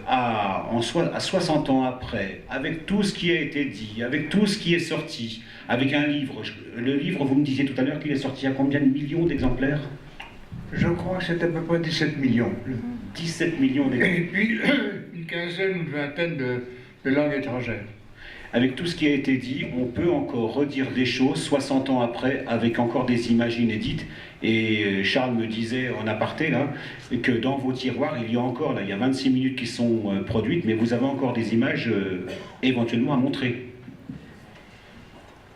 à 60 ans après, avec tout ce qui a été dit, avec tout ce qui est sorti, avec un livre, le livre, vous me disiez tout à l'heure qu'il est sorti à combien de millions d'exemplaires? Je crois que c'est à peu près 17 millions. 17 millions d'exemplaires. Et puis une quinzaine ou une vingtaine de langues étrangères. Avec tout ce qui a été dit, on peut encore redire des choses 60 ans après, avec encore des images inédites. Et Charles me disait en aparté là, que dans vos tiroirs, il y a encore, là, il y a 26 minutes qui sont produites, mais vous avez encore des images éventuellement à montrer.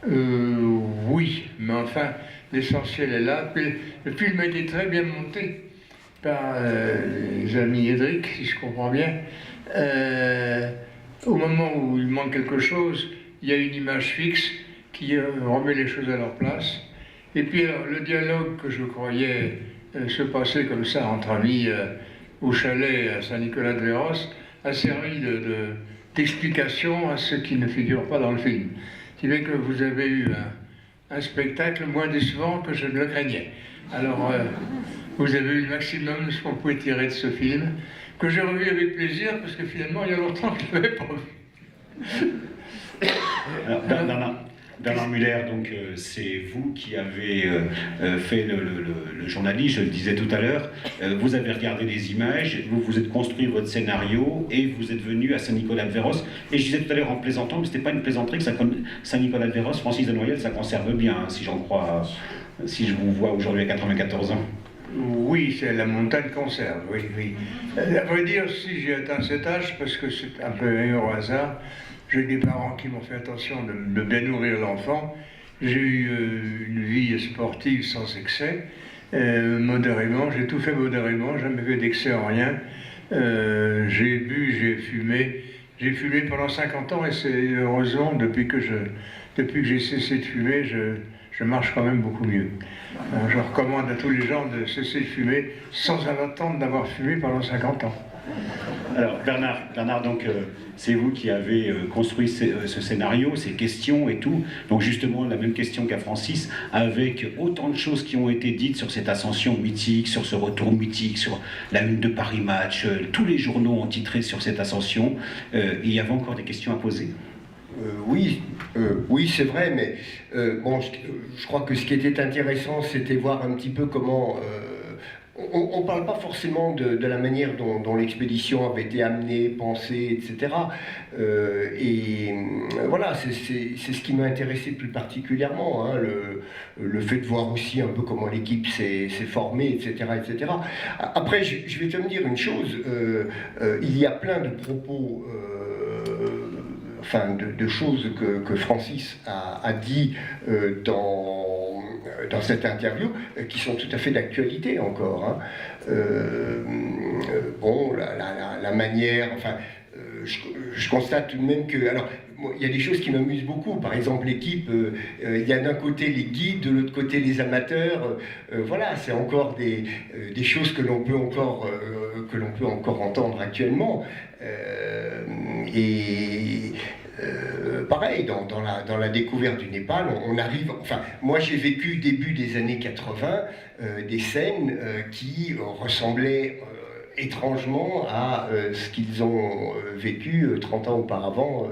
Oui, mais enfin, l'essentiel est là. Puis, le film a été très bien monté par les amis Edric, si je comprends bien. Au moment où il manque quelque chose, il y a une image fixe qui remet les choses à leur place. Et puis alors, le dialogue que je croyais se passer comme ça entre amis au chalet à Saint-Nicolas-de-Léros a servi d'explication à ce qui ne figure pas dans le film. Si bien que vous avez eu un spectacle moins décevant que je ne le craignais. Alors, vous avez eu le maximum de ce qu'on pouvait tirer de ce film, que j'ai revu avec plaisir, parce que finalement, il y a longtemps que je ne l'avais pas vu. Alors, Bernard Muller, donc c'est vous qui avez fait le journaliste, je le disais tout à l'heure. Vous avez regardé les images, vous vous êtes construit votre scénario et vous êtes venu à Saint-Nicolas-de-Véros. Et je disais tout à l'heure en plaisantant, mais ce n'était pas une plaisanterie, que Saint-Nicolas-de-Véros, Francis de Noyelles, ça conserve bien, hein, si j'en crois, si je vous vois aujourd'hui à 94 ans. Oui, c'est la montagne conserve, oui, oui. À vrai dire, si j'ai atteint cet âge, parce que c'est un peu au hasard, j'ai des parents qui m'ont fait attention de bien nourrir l'enfant. J'ai eu une vie sportive sans excès, modérément, j'ai tout fait modérément, jamais fait d'excès en rien. J'ai bu, j'ai fumé pendant 50 ans et c'est heureusement, depuis que j'ai cessé de fumer, je marche quand même beaucoup mieux. Je recommande à tous les gens de cesser de fumer sans attendre d'avoir fumé pendant 50 ans. Alors Bernard, donc c'est vous qui avez construit ce scénario, ces questions et tout. Donc justement la même question qu'à Francis, avec autant de choses qui ont été dites sur cette ascension mythique, sur ce retour mythique, sur la une de Paris Match, tous les journaux ont titré sur cette ascension. Il y avait encore des questions à poser. Oui, c'est vrai, mais bon, je crois que ce qui était intéressant, c'était voir un petit peu comment... on ne parle pas forcément de la manière dont l'expédition avait été amenée, pensée, etc. Voilà, c'est ce qui m'a intéressé plus particulièrement, hein, le fait de voir aussi un peu comment l'équipe s'est formée, etc., etc. Après, je vais te dire une chose, il y a plein de propos... enfin, de choses que Francis a dit dans cette interview, qui sont tout à fait d'actualité encore. Hein. Bon, la manière, enfin, je constate tout de même que, alors, il y a des choses qui m'amusent beaucoup. Par exemple, l'équipe, il y a d'un côté les guides, de l'autre côté les amateurs. Voilà, c'est encore des choses que l'on peut encore entendre actuellement. Pareil, dans la découverte du Népal, on arrive... Enfin, moi j'ai vécu début des années 80 des scènes qui ressemblaient étrangement à ce qu'ils ont vécu 30 ans auparavant,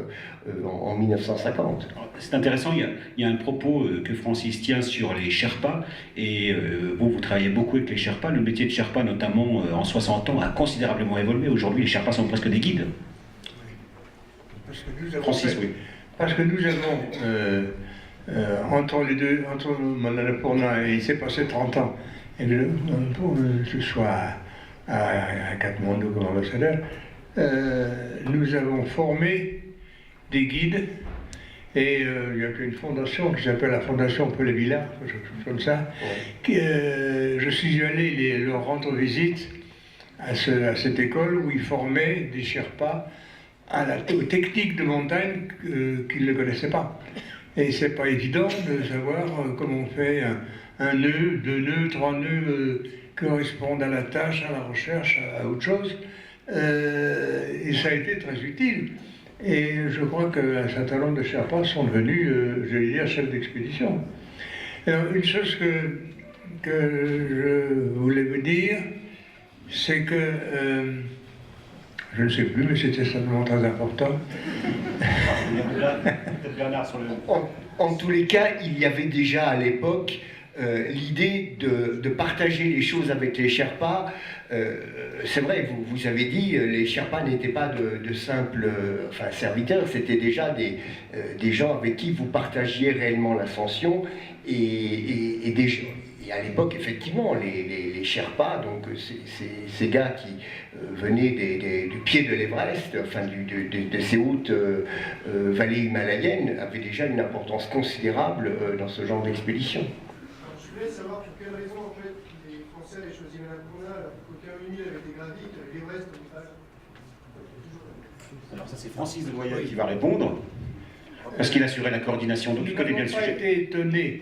en 1950. C'est intéressant, il y a un propos que Francis tient sur les Sherpas, et vous travaillez beaucoup avec les Sherpas. Le métier de Sherpa, notamment en 60 ans, a considérablement évolué. Aujourd'hui, les Sherpas sont presque des guides. Francis, oui. Parce que nous avons, entre les deux, entre Annapurna, et il s'est passé 30 ans, et pour que ce soit à Katmandou comme ambassadeur, nous avons formé des guides, et il y a une fondation qui s'appelle la Fondation Pelé-Villard, quelque chose comme ça, qui, je suis allé leur rendre visite à cette école où ils formaient des Sherpas aux techniques de montagne qu'ils ne connaissaient pas. Et c'est pas évident de savoir comment on fait un nœud, 2 nœuds, 3 nœuds correspondent à la tâche, à la recherche, à autre chose. Et ça a été très utile. Et je crois qu'un certain nombre de Sherpas sont devenus, j'allais dire, chefs d'expédition. Alors, une chose que je voulais vous dire, c'est que Je ne sais plus, mais c'était certainement très important. Bernard sur le... En tous les cas, il y avait déjà à l'époque l'idée de partager les choses avec les Sherpas. C'est vrai, vous avez dit, les Sherpas n'étaient pas de simples serviteurs, c'était déjà des gens avec qui vous partagiez réellement l'ascension. Et à l'époque, effectivement, les Sherpas, donc ces gars qui venaient du pied de l'Everest, enfin de ces hautes vallées himalayennes, avaient déjà une importance considérable dans ce genre d'expédition. Je voulais savoir pour quelle raison en fait les Français avaient choisi Annapurna alors qu'aucun uni avait été gravi, l'Everest au Népal. Alors ça c'est Francis de Noyelles qui va répondre, parce qu'il assurait la coordination, donc il connaît bien le sujet. Je n'ai pas été étonné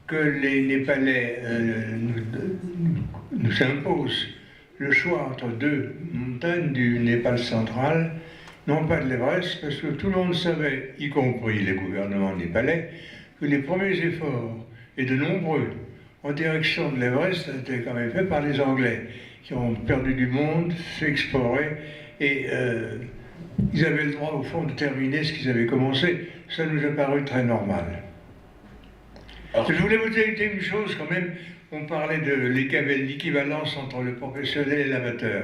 que les Népalais nous imposent le choix entre deux montagnes du Népal central, non pas de l'Everest, parce que tout le monde savait, y compris les gouvernements népalais, que les premiers efforts, et de nombreux, en direction de l'Everest, étaient quand même faits par les Anglais, qui ont perdu du monde, fait explorer, et ils avaient le droit, au fond, de terminer ce qu'ils avaient commencé. Ça nous a paru très normal. Alors, je voulais vous dire une chose quand même. On parlait de l'équivalence entre le professionnel et l'amateur.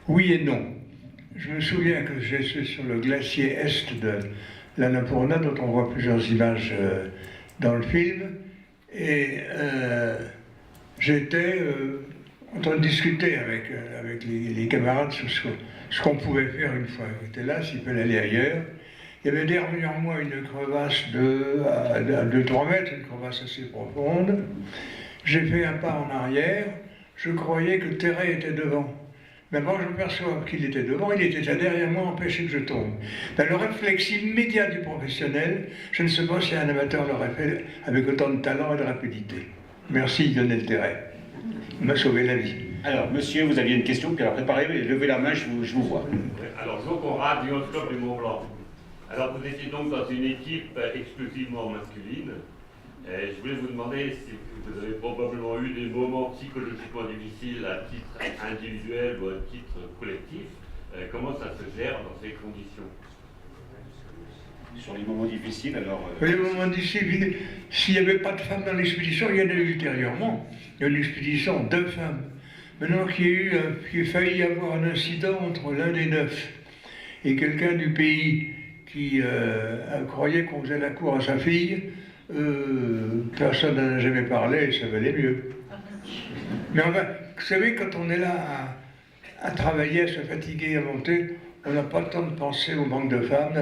Oui et non. Je me souviens que j'étais sur le glacier est de l'Annapurna, dont on voit plusieurs images dans le film, et j'étais en train de discuter avec les camarades sur ce qu'on pouvait faire une fois qu'on était là, s'il fallait aller ailleurs. Il y avait derrière moi une crevasse de 2-3 mètres, une crevasse assez profonde. J'ai fait un pas en arrière, je croyais que Terray était devant. Mais moi, je perçois qu'il était devant, il était derrière moi, empêché que je tombe. Dans le réflexe immédiat du professionnel, je ne sais pas si un amateur l'aurait fait avec autant de talent et de rapidité. Merci Lionel Terray. Il m'a sauvé la vie. Alors, monsieur, vous aviez une question, puis alors préparez, levez la main, je vous vois. Alors, Jean Conrad, du Club du Mont Blanc. Alors, vous étiez donc dans une équipe exclusivement masculine. Et je voulais vous demander si vous avez probablement eu des moments psychologiquement difficiles à titre individuel ou à titre collectif. Comment ça se gère dans ces conditions? Sur les moments difficiles, alors... Les moments difficiles, s'il n'y avait pas de femmes dans l'expédition, il y en a eu ultérieurement. Il y a une expédition, 2 femmes. Maintenant qu'il a failli y avoir un incident entre l'un des 9 et quelqu'un du pays qui croyait qu'on faisait la cour à sa fille, personne n'en a jamais parlé et ça valait mieux. Mais enfin, vous savez, quand on est là à travailler, à se fatiguer, à monter, on n'a pas le temps de penser au manque de femmes.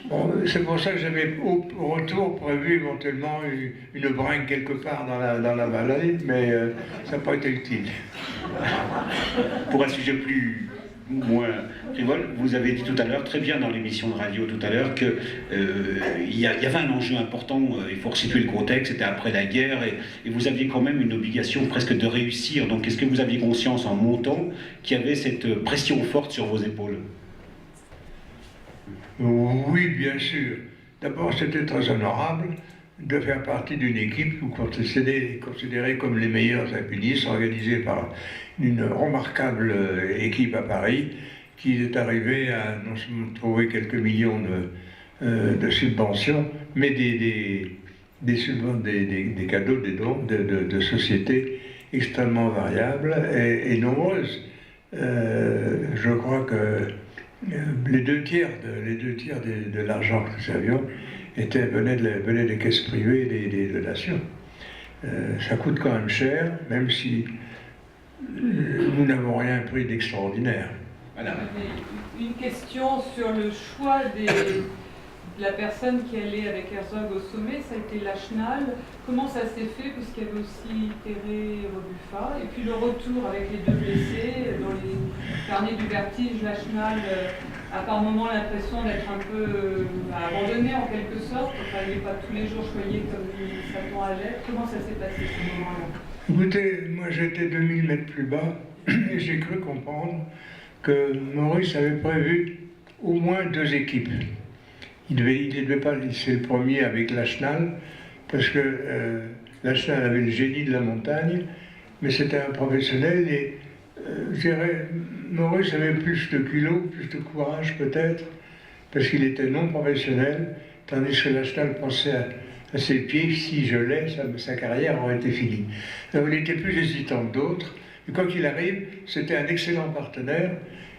Bon, c'est pour ça que j'avais au retour prévu éventuellement une bringue quelque part dans la vallée, mais ça n'a pas été utile. Pour un sujet moins frivole, vous avez dit tout à l'heure, très bien dans l'émission de radio tout à l'heure, qu'il y avait un enjeu important, il faut resituer le contexte, c'était après la guerre, et vous aviez quand même une obligation presque de réussir. Donc est-ce que vous aviez conscience en montant qu'il y avait cette pression forte sur vos épaules? Oui, bien sûr. D'abord, c'était très honorable de faire partie d'une équipe considérée comme les meilleurs alpinistes, organisée par une remarquable équipe à Paris, qui est arrivée à non seulement trouver quelques millions de subventions, mais des cadeaux, des dons de sociétés extrêmement variables et nombreuses. Je crois que les deux tiers de l'argent que nous avions venaient des caisses privées et des donations. Ça coûte quand même cher, même si nous n'avons rien pris d'extraordinaire. Une question sur le choix de la personne qui allait avec Herzog au sommet, ça a été Lachenal. Comment ça s'est fait, puisqu'il y avait aussi Terré et Robuffa, et puis le retour avec les 2 blessés, dans les carnets du vertige, Lachenal a par moments l'impression d'être un peu abandonné en quelque sorte, enfin il n'est pas tous les jours choyé comme Satan à l'être. Comment ça s'est passé ce moment-là? Écoutez, moi j'étais 2000 mètres plus bas, et j'ai cru comprendre que Maurice avait prévu au moins 2 équipes. Il ne devait pas laisser le premier avec Lachenal, parce que Lachenal avait le génie de la montagne, mais c'était un professionnel et Je dirais, Maurice avait plus de culot, plus de courage peut-être, parce qu'il était non professionnel, tandis que Lachenal pensait à ses pieds, si je l'ai, sa carrière aurait été finie. Alors, il était plus hésitant que d'autres, et quoi qu'il arrive, c'était un excellent partenaire,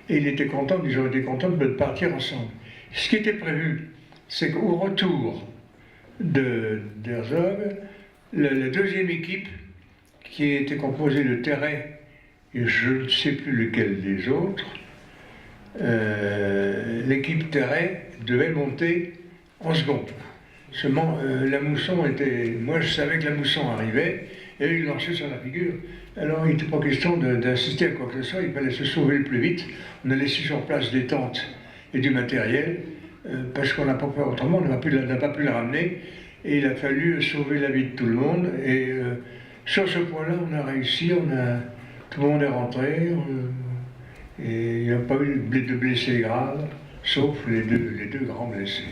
et ils étaient contents de partir ensemble. Ce qui était prévu, c'est qu'au retour d'Herzog, la deuxième équipe, qui était composée de Terray, et je ne sais plus lequel des autres, l'équipe Terray devait monter en seconde. Seulement, la mousson était... Moi, je savais que la mousson arrivait, et il lançait sur la figure. Alors, il n'était pas question d'insister à quoi que ce soit, il fallait se sauver le plus vite. On a laissé sur place des tentes et du matériel, parce qu'on n'a pas fait autrement, on n'a pas pu le ramener, et il a fallu sauver la vie de tout le monde, et sur ce point-là, on a réussi, tout le monde est rentré, et il n'y a pas eu de blessés graves, sauf les deux grands blessés.